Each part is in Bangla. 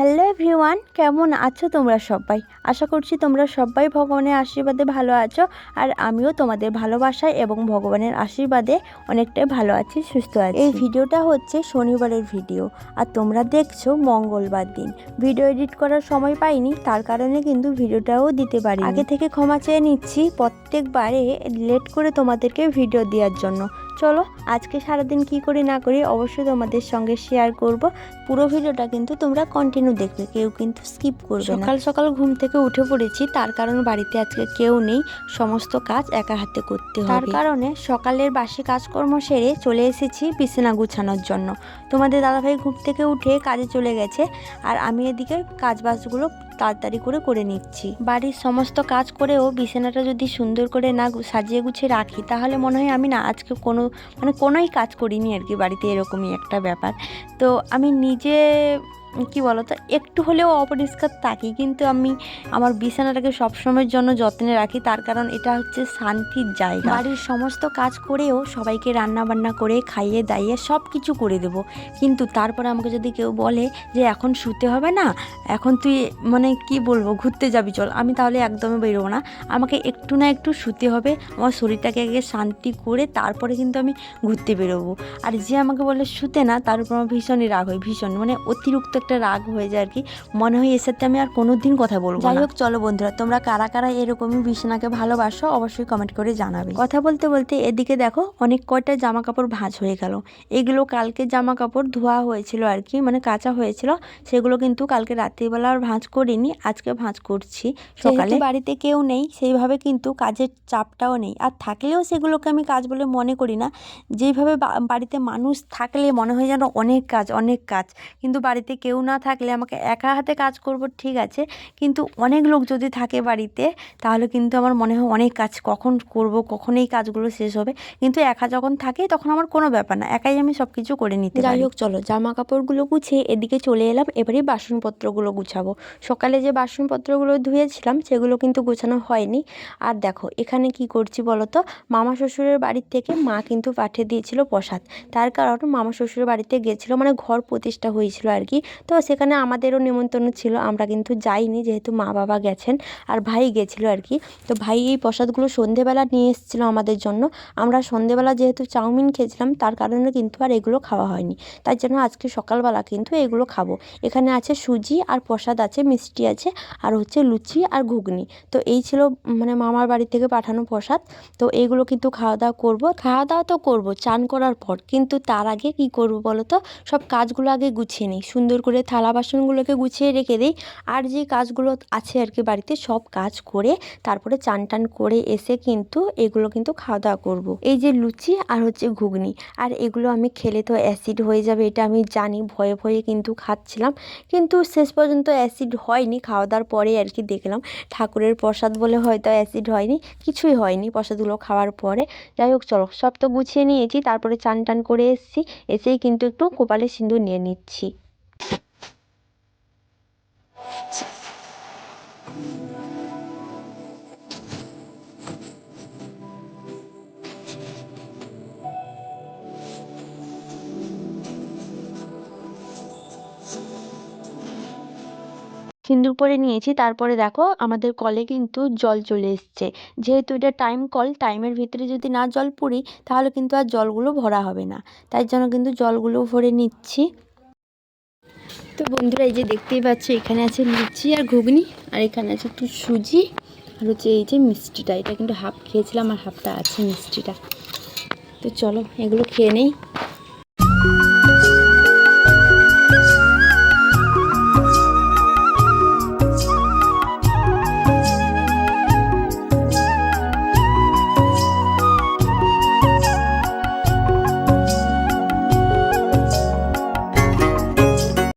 হ্যালো এভরিওয়ান, কেমন আছো তোমরা সবাই? আশা করছি তোমরা সবাই ভগবানের আশীর্বাদে ভালো আছো। আর আমিও তোমাদের ভালোবাসায় এবং ভগবানের আশীর্বাদে অনেকটাই ভালো আছি, সুস্থ আছি। এই ভিডিওটা হচ্ছে শনিবারের ভিডিও, আর তোমরা দেখছো মঙ্গলবার দিন। ভিডিও এডিট করার সময় পাইনি, তার কারণে কিন্তু ভিডিওটাও দিতে পারি। আগে থেকে ক্ষমা চেয়ে নিচ্ছি প্রত্যেকবারে লেট করে তোমাদেরকে ভিডিও দেওয়ার জন্য। চলো আজকে সারাদিন কি করি না করি অবশ্যই তোমাদের সঙ্গে শেয়ার করব। পুরো ভিডিওটা কিন্তু তোমরা কন্টিনিউ দেখবে, কেউ কিন্তু স্কিপ করবে না। সকাল সকাল ঘুম থেকে উঠে পড়েছি, তার কারণ বাড়িতে আজকে কেউ নেই, সমস্ত কাজ একা হাতে করতে হবে। তার কারণে সকালের বাসি কাজকর্ম সেরে চলে এসেছি বিছানা গুছানোর জন্য। তোমাদের দাদাভাই ঘুম থেকে উঠে কাজে চলে গেছে, আর আমি এদিকে কাজবাজগুলো তাড়াতাড়ি করে নিচ্ছি। বাড়ির সমস্ত কাজ করেও বিছানাটা যদি সুন্দর করে না সাজিয়ে গুছিয়ে রাখি, তাহলে মনে হয় আমি না আজকে কোনোই কাজ করিনি আর কি। বাড়িতে এরকমই একটা ব্যাপার। তো আমি নিজে কি বলতো, একটু হলেও অপরিষ্কার থাকি, কিন্তু আমি আমার বিছানাটাকে সবসময়ের জন্য যত্নে রাখি। তার কারণ এটা হচ্ছে শান্তির জায়গা। বাড়ির সমস্ত কাজ করেও সবাইকে রান্না বান্না করে খাইয়ে দাইয়ে সব কিছু করে দেব, কিন্তু তারপরে আমাকে যদি কেউ বলে যে এখন শুতে হবে না, এখন তুই কি বলবো ঘুরতে যাবি চল, আমি তাহলে একদমই বেরোবো না। আমাকে একটু না একটু শুতে হবে, আমার শরীরটাকে আগে শান্তি করে তারপরে কিন্তু আমি ঘুরতে বেরোবো। আর যে আমাকে বলে শুতে না, তার উপর আমার ভীষণই রাগ হয়, ভীষণ অতিরিক্ত একটা রাগ হয়ে যায় আর কি। মনে হয় এর সাথে আমি আর কোনোদিন কথা বলবো না। যাই হোক, চলো বন্ধুরা, তোমরা কারা কারা এরকমই বিছানাকে ভালোবাসো অবশ্যই কমেন্ট করে জানাবে। কথা বলতে বলতে এদিকে দেখো অনেক কয়টা জামা কাপড় ভাঁজ হয়ে গেল। এগুলো কালকে জামা কাপড় ধোয়া হয়েছিল আর কি, কাঁচা হয়েছিল, সেগুলো কিন্তু কালকে রাত্রিবেলা আর ভাঁজ করিনি, আজকে ভাঁজ করছি সকালে। বাড়িতে কেউ নেই সেইভাবে, কিন্তু কাজের চাপটাও নেই, আর থাকলেও সেগুলোকে আমি কাজ বলে মনে করি না। যেইভাবে বাড়িতে মানুষ থাকলে মনে হয় যেন অনেক কাজ, কিন্তু বাড়িতে কেউ না থাকলে আমাকে একা হাতে কাজ করব ঠিক আছে, কিন্তু অনেক লোক যদি থাকে বাড়িতে, তাহলে কিন্তু আমার মনে হয় অনেক কাজ কখন করব, কখন এই কাজগুলো শেষ হবে। কিন্তু একা যখন থাকে তখন আমার কোনো ব্যাপার না, একাই আমি সব কিছু করে নিতে পারি। যাই হোক, চলো জামা কাপড়গুলো গুছিয়ে এদিকে চলে এলাম। এবারে বাসনপত্রগুলো গুছাবো। সকালে যে বাসনপত্রগুলো ধুয়েছিলাম সেগুলো কিন্তু গোছানো হয়নি। আর দেখো এখানে কি করছি বলো তো, মামা শ্বশুরের বাড়ির থেকে মা কিন্তু পাঠিয়ে দিয়েছিল প্রসাদ। তার কারণ মামা শ্বশুরের বাড়িতে গেছিলো, ঘর প্রতিষ্ঠা হয়েছিল আর কি। তো সেখানে আমাদেরও নিমন্ত্রণ ছিল, আমরা কিন্তু যাইনি যেহেতু মা বাবা গেছেন আর ভাই গেছিলো আর কি। তো ভাই এই প্রসাদগুলো সন্ধেবেলা নিয়ে এসেছিলো আমাদের জন্য। আমরা সন্ধেবেলা যেহেতু চাউমিন খেয়েছিলাম, তার কারণে কিন্তু আর এগুলো খাওয়া হয়নি, তাই জন্য আজকে সকালবেলা কিন্তু এগুলো খাবো। এখানে আছে সুজি আর প্রসাদ আছে, মিষ্টি আছে, আর হচ্ছে লুচি আর ঘুগনি। তো এই ছিল মামার বাড়ি থেকে পাঠানো প্রসাদ। তো এইগুলো কিন্তু খাওয়া দাওয়া তো করবো চান করার পর, কিন্তু তার আগে কি করব বলো তো, সব কাজগুলো আগে গুছিয়ে নিই, সুন্দর করে থালা বাসনগুলোকে গুছিয়ে রেখে দিই। আর যে কাজগুলো আছে আর কি বাড়িতে, সব কাজ করে তারপরে চান টান করে এসে কিন্তু এগুলো কিন্তু খাওয়া দাওয়া করবো। এই যে লুচি আর হচ্ছে ঘুগনি, আর এগুলো আমি খেলে তো অ্যাসিড হয়ে যাবে, এটা আমি জানি, ভয়ে ভয়ে কিন্তু খাচ্ছিলাম, কিন্তু শেষ পর্যন্ত অ্যাসিড হয়নি। খাওয়া দাওয়ার পরে আর কি দেখলাম, ঠাকুরের প্রসাদ বলে হয়তো অ্যাসিড হয়নি, কিছুই হয়নি প্রসাদগুলো খাওয়ার পরে। যাই হোক, চলো সব তো গুছিয়ে নিয়েছি, তারপরে চান টান করে এসেই কিন্তু একটু কপালে সিঁদুর নিয়ে নিচ্ছি। সিঁদুর পরে নিয়েছি, তারপরে দেখো আমাদের কলে কিন্তু জল চলে এসছে। যেহেতু এটা টাইম কল, টাইমের ভিতরে যদি না জল পুরি, তাহলে কিন্তু আর জলগুলো ভরা হবে না, তাই জন্য কিন্তু জলগুলো ভরে নিচ্ছি। তো বন্ধুরা, এই যে দেখতেই পাচ্ছ, এখানে আছে লুচি আর ঘুগনি, আর এখানে আছে একটু সুজি, আর হচ্ছে এই যে মিষ্টিটা, এটা কিন্তু হাফ খেয়েছিলাম আর হাফটা আছে মিষ্টিটা। তো চলো এগুলো খেয়ে নেই।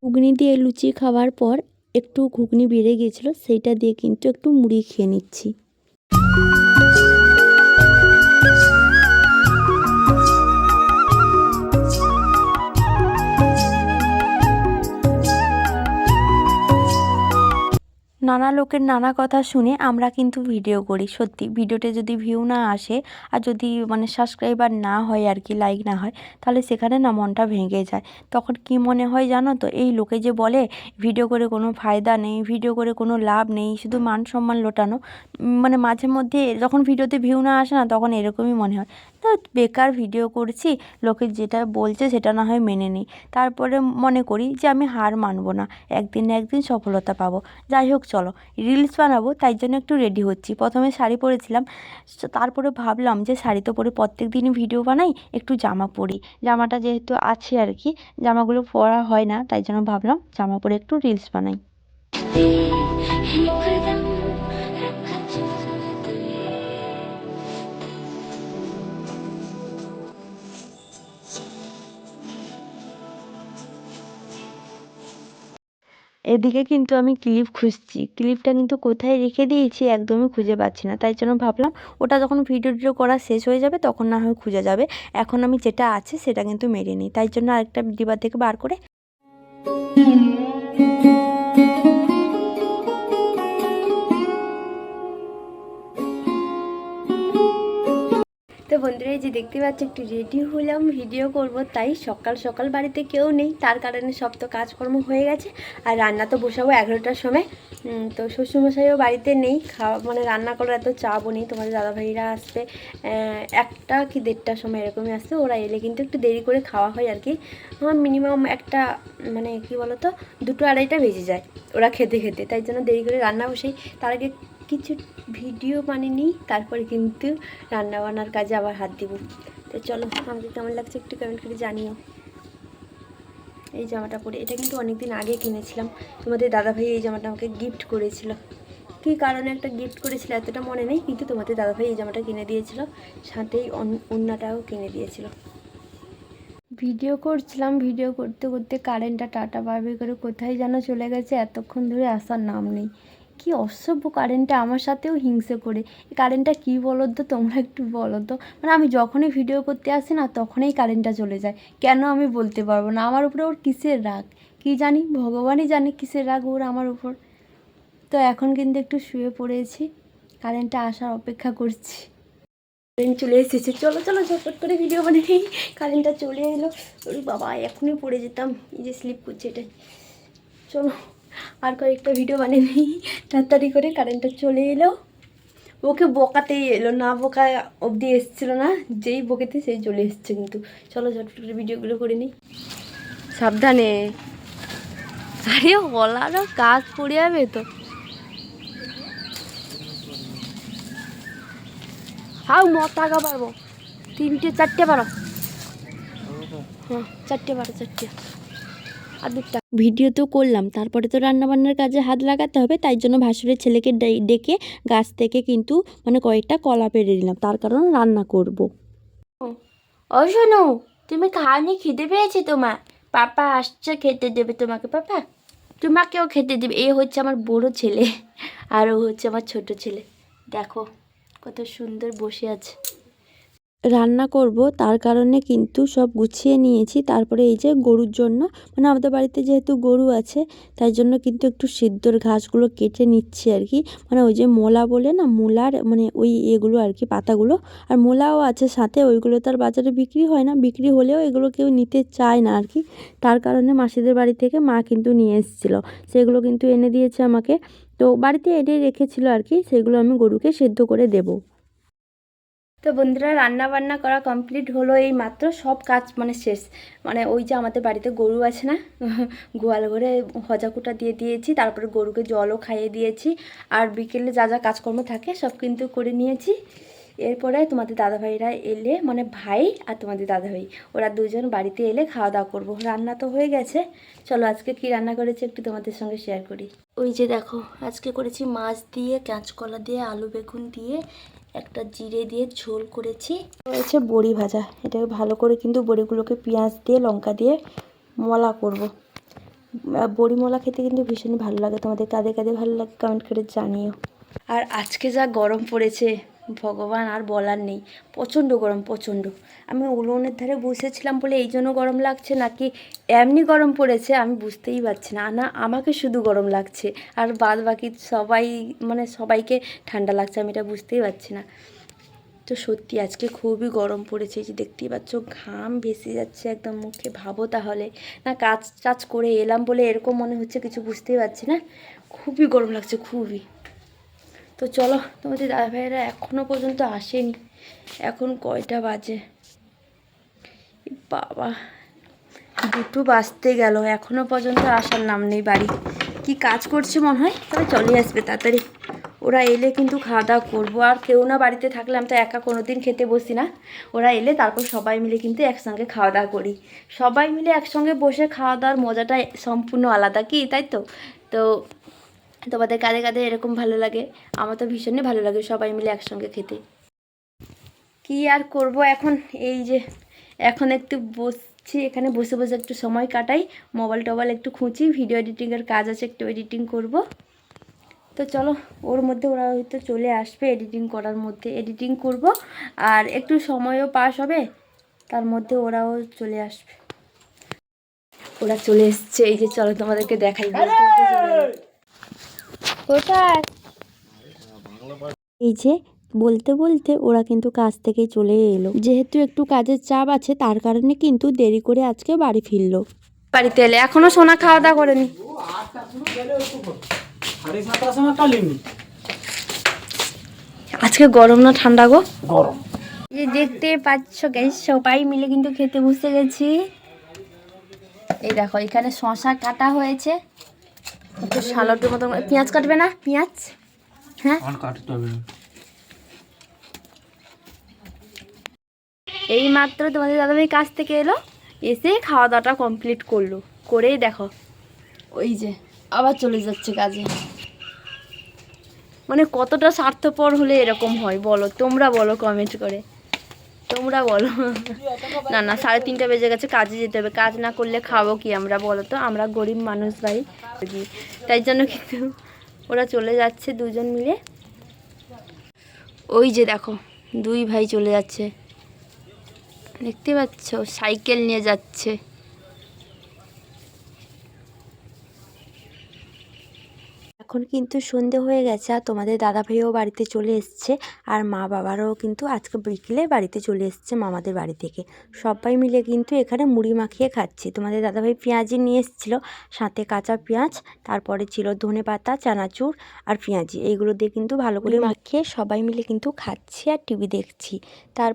ঘুগনি দিয়ে লুচি খাওয়ার পর একটু ঘুগনি বেড়ে গিয়েছিলো, সেইটা দিয়ে কিন্তু একটু মুড়ি খেয়ে নিচ্ছি। নানা লোকের নানা কথা শুনে আমরা কিন্তু ভিডিও করি। সত্যি ভিডিওতে যদি ভিউ না আসে আর যদি মানে সাবস্ক্রাইবার না হয় আর কি, লাইক না হয়, তাহলে সেখানে না মনটা ভেঙে যায়। তখন কি মনে হয় জানো তো, এই লোকে যে বলে ভিডিও করে কোনো ফায়দা নেই, ভিডিও করে কোনো লাভ নেই, শুধু মান সম্মান লোটানো, মানে মাঝে মধ্যে যখন ভিডিওতে ভিউ না আসে না, তখন এরকমই মনে হয়, তো বেকার ভিডিও করছি, লোকে যেটা বলছে সেটা না হয় মেনে নিই। তারপরে মনে করি যে আমি হার মানবো না, একদিন না একদিন সফলতা পাবো। যাই হোক চলো, রিলস বানাবো, তাই জন্য একটু রেডি হচ্ছি। প্রথমে শাড়ি পরেছিলাম, তারপরে ভাবলাম যে শাড়ি তো পরে প্রত্যেক দিনই ভিডিও বানাই, একটু জামা পরি। জামাটা যেহেতু আছে আর কি, জামাগুলো পরা হয় না, তাই জন্য ভাবলাম জামা পরে একটু রিলস বানাই। এদিকে কিন্তু আমি ক্লিপ খুঁজছি, ক্লিপটা কিন্তু কোথায় রেখে দিয়েছি একদমই খুঁজে পাচ্ছি না, তাই জন্য ভাবলাম ওটা যখন ভিডিও টিডিও করা শেষ হয়ে যাবে তখন না হয় খুঁজে যাবে। এখন আমি যেটা আছে সেটা কিন্তু মেরে নিই, তাই জন্য আরেকটা ডিবা থেকে বার করে তো বন্ধুরা, এই যে দেখতে পাচ্ছি একটু রেডি হলাম, ভিডিও করব, তাই সকাল সকাল বাড়িতে কেউ নেই, তার কারণে সব তো কাজকর্ম হয়ে গেছে। আর রান্না তো বসাবো 11টার সময়। তো শ্বশুরমশাইও বাড়িতে নেই, খাওয়া মানে রান্না করার এত চাপও নেই। তোমাদের দাদাভাইরা আসবে 1টা কি 1:30টার সময় এরকমই আসবে। ওরা এলে কিন্তু একটু দেরি করে খাওয়া হয় আর কি। আমার মিনিমাম একটা মানে কি বলো তো 2টো 2:30টা বেজে যায় ওরা খেতে খেতে, তাই জন্য দেরি করে রান্না বসাই। তার আগে কিছু ভিডিও বানিয়ে তারপরে কিন্তু রান্নাবান্নার কাজে আবার হাত দিব। তো চলো, আমাকে কেমন লাগছে একটু কমেন্ট করে জানিও। এই জামাটা পরে, এটা কিন্তু অনেক দিন আগে কিনেছিলাম, তোমাদের দাদাভাই এই জামাটা আমাকে গিফট করেছিল। কী কারণে একটা গিফট করেছিল এতটা মনে নেই, কিন্তু তোমাদের দাদাভাই এই জামাটা কিনে দিয়েছিল, সাথেই ওড়নাটাও কিনে দিয়েছিল। ভিডিও করছিলাম, ভিডিও করতে করতে কারেন্টটা টাটা বাই করে কোথায় যেন চলে গেছে, এতক্ষণ ধরে আসার নাম নেই। কি অসভ্য কারেন্টটা, আমার সাথেও হিংসে করে। এই কারেন্টটা কী বলো তো, তোমরা একটু বলো তো। মানে আমি যখনই ভিডিও করতে আসি না, তখনই কারেন্টটা চলে যায়, কেন আমি বলতে পারবো না। আমার উপরে ওর কিসের রাগ কি জানি, ভগবানই জানে কিসের রাগ ওর আমার উপর। তো এখন কিন্তু একটু শুয়ে পড়েছি, কারেন্টটা আসার অপেক্ষা করছি। কারেন্ট চলে এসেছে, চলো চলো ঝটপট করে ভিডিও বানাই। কারেন্টটা চলে এলো, ওরে বাবা এখনই পড়ে যেতাম, এই যে স্লিপ করছে এটাই। চলো আর কয়েকটা ভিডিও বানিয়ে নিই তাড়াতাড়ি করে। কারেন্টটা চলে এলো, ওকে বকাতেই এলো, না বকা অবধি এসেছিলো না, যেই বকেতে সেই চলে এসছে কিন্তু। চলো ঝটপট করে ভিডিওগুলো করে নিই, সাবধানে। আরে হলারও কাজ পড়ে যাবে তো। হাও মতাগা পারবো, 3টে 4টে পারো, হ্যাঁ 4টে পারো, 4টে আর 2টা। ভিডিও তো করলাম, তারপরে তো রান্নাবান্নার কাজে হাত লাগাতে হবে, তাই জন্য ভাসুরের ছেলেকে ডেকে গাছ থেকে কিন্তু মানে কয়েকটা কলা পেড়ে দিলাম, তার কারণ রান্না করব। ও শোনো, তুমি খাওনি, খিদে পেয়েছে তোমার? পাপা আসছে, খেতে দেবে তোমাকে, পাপা তোমাকেও খেতে দেবে। এ হচ্ছে আমার বড় ছেলে আর ও হচ্ছে আমার ছোট ছেলে, দেখো কত সুন্দর বসে আছে। রান্না করব, তার কারণে কিন্তু সব গুছিয়ে নিয়েছি। তারপরে এই যে গরুর জন্য, মানে আমাদের বাড়িতে যেহেতু গরু আছে, তাই জন্য কিন্তু একটু সিদ্ধর ঘাসগুলো কেটে নিচ্ছি আর কি। মানে ওই যে মোলা বলে না, মোলার মানে ওই এগুলো আর কি, পাতাগুলো। আর মোলাও আছে সাথে, ওইগুলো তার বাজারে বিক্রি হয় না, বিক্রি হলেও এগুলো কেউ নিতে চায় না আর কি। তার কারণে মাসিদের বাড়ি থেকে মা কিন্তু নিয়ে এসেছিলো, সেগুলো কিন্তু এনে দিয়েছে আমাকে। তো বাড়িতে এনে রেখেছিল আর কি, সেগুলো আমি গরুকে সেদ্ধ করে দেবো। তো বন্ধুরা, রান্না বান্না করা কমপ্লিট হলো, এই মাত্র সব কাজ মানে শেষ। মানে ওই যে আমাদের বাড়িতে গরু আছে না, গোয়াল ঘরে হজাকুটা দিয়ে দিয়েছি, তারপরে গরুকে জলও খাইয়ে দিয়েছি, আর বিকেলে যা যা কাজকর্ম থাকে সব কিন্তু করে নিয়েছি। এরপরে তোমাদের দাদাভাইরা এলে, মানে ভাই আর তোমাদের দাদাভাই, ওরা দুজন বাড়িতে এলে খাওয়া দাওয়া করবো। রান্না তো হয়ে গেছে, চলো আজকে কি রান্না করেছি একটু তোমাদের সঙ্গে শেয়ার করি। ওই যে দেখো, আজকে করেছি মাছ দিয়ে, কাঁচকলা দিয়ে, আলু বেগুন দিয়ে, একটা জিরে দিয়ে ঝোল করেছি। রয়েছে বড়ি ভাজা, এটাকে ভালো করে কিন্তু বড়িগুলোকে পেঁয়াজ দিয়ে লঙ্কা দিয়ে মলা করব। বড়ি মলা খেতে কিন্তু ভীষণই ভালো লাগে, তোমাদের কাদের কাদের ভালো লাগে কমেন্ট করে জানিও। আর আজকে যা গরম পড়েছে, ভগবান আর বলার নেই, প্রচণ্ড গরম প্রচণ্ড। আমি উনুনের ধারে বসেছিলাম বলে এই জন্য গরম লাগছে নাকি এমনি গরম পড়েছে আমি বুঝতেই পারছি না। না আমাকে শুধু গরম লাগছে আর বাদ বাকি সবাই মানে সবাইকে ঠান্ডা লাগছে, আমি এটা বুঝতেই পারছি না। তো সত্যি আজকে খুবই গরম পড়েছে, যে দেখতেই পাচ্ছ ঘাম ভেসে যাচ্ছে একদম মুখে। ভাবো তাহলে, না কাজ টাজ করে এলাম বলে এরকম মনে হচ্ছে, কিছু বুঝতেই পারছি না, খুবই গরম লাগছে খুবই। তো চলো, তোমাদের দাদা ভাইয়েরা এখনও পর্যন্ত আসেনি, এখন কয়টা বাজে বাবা, 2 বাজতে গেল, এখনও পর্যন্ত আসার নাম নেই। বাড়ি কি কাজ করছে মনে হয়, তবে চলে আসবে তাড়াতাড়ি। ওরা এলে কিন্তু খাওয়া দাওয়া করবো, আর কেউ না বাড়িতে থাকলে আমি তো একা কোনো দিন খেতে বসি না। ওরা এলে তারপর সবাই মিলে কিন্তু একসঙ্গে খাওয়া দাওয়া করি। সবাই মিলে একসঙ্গে বসে খাওয়া দাওয়ার মজাটা সম্পূর্ণ আলাদা, কি তাই তো? তো তোমাদের কাঁধে কাঁধে এরকম ভালো লাগে, আমার তো ভীষণই ভালো লাগে সবাই মিলে একসঙ্গে খেতে। কি আর করব এখন, এই যে এখন একটু বসছি এখানে, বসে বসে একটু সময় কাটাই, মোবাইল টোবাইল একটু খুঁজি, ভিডিও এডিটিংয়ের কাজ আছে, একটু এডিটিং করব। তো চলো, ওর মধ্যে ওরা হয়তো চলে আসবে, এডিটিং করার মধ্যে এডিটিং করব, আর একটু সময়ও পাস হবে, তার মধ্যে ওরাও চলে আসবে। ওরা চলে এসছে, এই যে চলো তোমাদেরকে দেখাই। কোথায়? এই যে বলতে বলতে ওরা কিন্তু কাজ থেকে চলে এলো, যেহেতু একটু কাজের চাপ আছে তার কারণে কিন্তু দেরি করে আজকে বাড়ি ফিরলো। বাড়িতে এলে এখনো সোনা খাওয়া দাওয়া করেনি। আজকে গরম না ঠান্ডা গো? গরম। এই দেখতে পাচ্ছ গাইস, সবাই মিলে কিন্তু খেতে বসে গেছি। এই দেখো এখানে শশা কাটা হয়েছে, একটু শালটের মতো। পেঁয়াজ কাটবে না? পেঁয়াজ হ্যাঁ কাটতে হবে। এই মাত্র তোমাদের দাদাভাই কাছ থেকে এলো, এসে খাওয়া দাওয়াটা কমপ্লিট করলো, করেই দেখো ওই যে আবার চলে যাচ্ছে কাজে। মানে কতটা স্বার্থপর হলে এরকম হয় বলো, তোমরা বলো কমেন্ট করে, তোমরা বলো। না না 3:30 বেজে গেছে, কাজে যেতে হবে, কাজ না করলে খাবো কি আমরা বলো তো? আমরা গরিব মানুষ ভাই, তাই জন্য কিন্তু ওরা চলে যাচ্ছে দুজন মিলে। ওই যে দেখো 2 ভাই চলে যাচ্ছে, দেখতে পাচ্ছ সাইকেল নিয়ে যাচ্ছে। এখন কিন্তু সন্ধে হয়ে গেছে, আর তোমাদের দাদা ভাইও বাড়িতে চলে এসছে, আর মা বাবারও কিন্তু আজকে বিকেলে বাড়িতে চলে এসছে মামাদের বাড়ি থেকে। সবাই মিলে কিন্তু এখানে মুড়ি মাখিয়ে খাচ্ছি। তোমাদের দাদাভাই পেঁয়াজি নিয়ে এসেছিলো, সাথে কাঁচা পেঁয়াজ, তারপরে ছিল ধনেপাতা, চানাচুর আর পেঁয়াজি, এইগুলো দিয়ে কিন্তু ভালো করে মাখিয়ে সবাই মিলে কিন্তু খাচ্ছি আর টিভি দেখছি। তার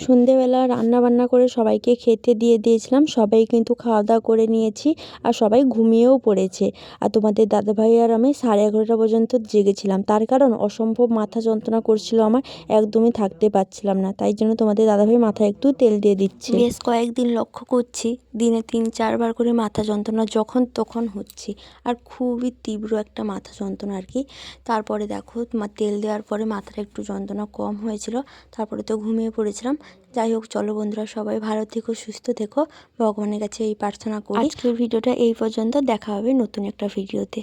সন্ধেবেলা রান্না বান্না করে সবাইকে খেতে দিয়ে দিয়েছিলাম, সবাই কিন্তু খাওয়া দাওয়া করে নিয়েছি, আর সবাই ঘুমিয়েও পড়েছে। আর তোমাদের দাদাভাই আর আমি 11:30 পর্যন্ত জেগেছিলাম, তার কারণ অসম্ভব মাথা যন্ত্রণা করছিল আমার, একদমই থাকতে পারছিলাম না, তাই জন্য তোমাদের দাদাভাই মাথায় একটু তেল দিয়ে দিচ্ছে। বেশ কয়েকদিন লক্ষ্য করছি দিনে 3-4 বার করে মাথা যন্ত্রণা যখন তখন হচ্ছে, আর খুবই তীব্র একটা মাথা যন্ত্রণা আর কি। তারপরে দেখো তেল দেওয়ার পরে মাথাটা একটু যন্ত্রণা কম হয়েছিল, তারপরে তো ঘুমিয়ে পড়েছিলাম। যাই হোক চলো বন্ধুরা, সবাই ভালো থেকো, সুস্থ থেকো, ভগবানের কাছে এই প্রার্থনা করি। আজকের ভিডিওটা এই পর্যন্ত, দেখা হবে নতুন একটা ভিডিওতে।